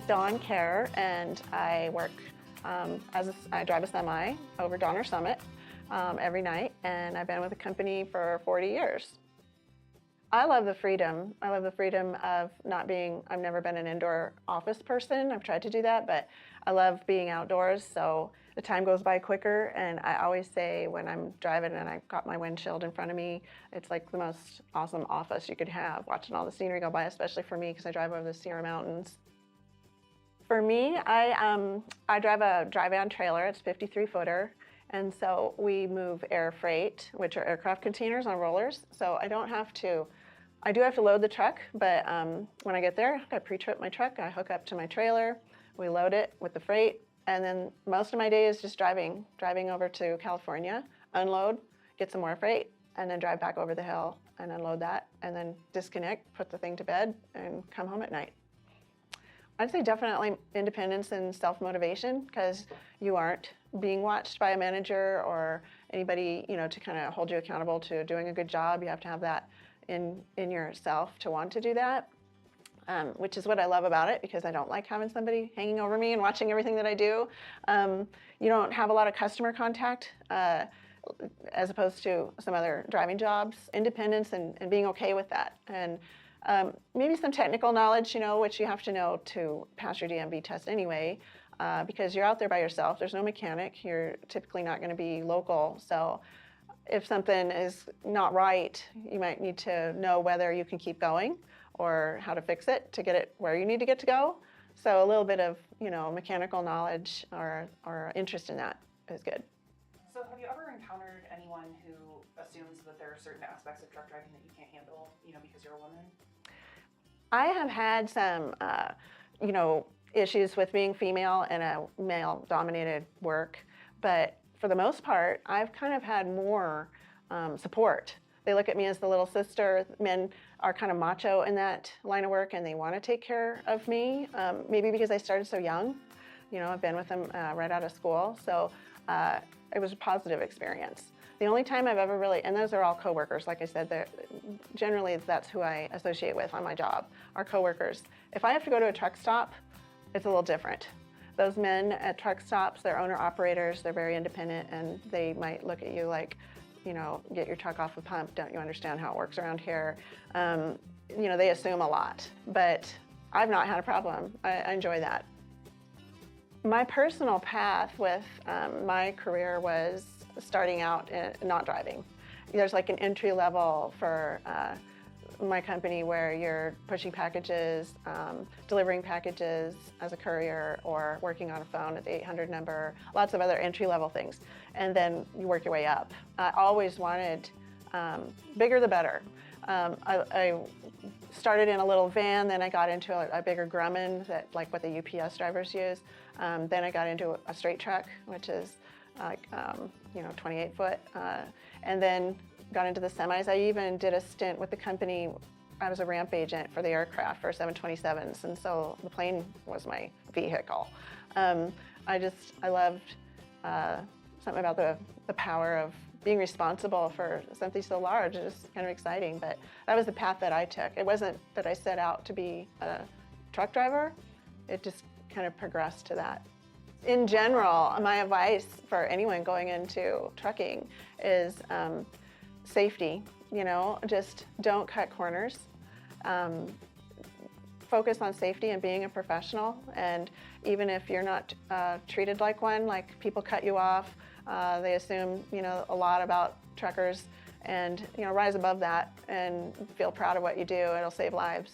is Dawn Kerr, and I work I drive a semi over Donner Summit every night, and I've been with the company for 40 years. I love the freedom. I love the freedom of not being, I've never been an indoor office person. I've tried to do that, but I love being outdoors, so the time goes by quicker. And I always say when I'm driving and I've got my windshield in front of me, it's like the most awesome office you could have, watching all the scenery go by, especially for me because I drive over the Sierra Mountains. For me, I drive a drive-on trailer. It's 53-footer. And so we move air freight, which are aircraft containers on rollers. So I do have to load the truck, but when I get there, I pre-trip my truck, I hook up to my trailer, we load it with the freight, and then most of my day is just driving over to California, unload, get some more freight, and then drive back over the hill and unload that, and then disconnect, put the thing to bed, and come home at night. I'd say definitely independence and self-motivation, because you aren't being watched by a manager or anybody, to kind of hold you accountable to doing a good job. You have to have that in yourself to want to do that, which is what I love about it, because I don't like having somebody hanging over me and watching everything that I do. You don't have a lot of customer contact as opposed to some other driving jobs. Independence and being okay with that. And maybe some technical knowledge, which you have to know to pass your DMV test anyway, because you're out there by yourself. There's no mechanic. You're typically not going to be local. So if something is not right, you might need to know whether you can keep going or how to fix it to get it where you need to get to go. So a little bit of, mechanical knowledge or interest in that is good. So have you ever encountered anyone who assumes that there are certain aspects of truck driving that you can't handle, because you're a woman? I have had some, issues with being female in a male-dominated work, but for the most part, I've kind of had more support. They look at me as the little sister. Men are kind of macho in that line of work, and they want to take care of me, maybe because I started so young. I've been with them right out of school, so it was a positive experience. The only time I've ever really, and those are all coworkers, like I said, generally that's who I associate with on my job, are coworkers. If I have to go to a truck stop, it's a little different. Those men at truck stops, they're owner-operators, they're very independent, and they might look at you like, get your truck off the pump, don't you understand how it works around here? They assume a lot, but I've not had a problem. I enjoy that. My personal path with my career was starting out not driving. There's like an entry level for my company where you're pushing packages, delivering packages as a courier, or working on a phone at the 800 number, lots of other entry-level things. And then you work your way up. I always wanted bigger the better. I started in a little van, then I got into a bigger Grumman, like what the UPS drivers use. Then I got into a straight truck, which is like 28 foot, and then got into the semis. I even did a stint with the company. I was a ramp agent for the aircraft for 727s, and so the plane was my vehicle. I loved something about the power of being responsible for something so large. It was kind of exciting, but that was the path that I took. It wasn't that I set out to be a truck driver. It just kind of progressed to that. In general, my advice for anyone going into trucking is safety. Just don't cut corners. Focus on safety and being a professional. And even if you're not treated like one, like people cut you off, they assume a lot about truckers, and rise above that and feel proud of what you do. It'll save lives.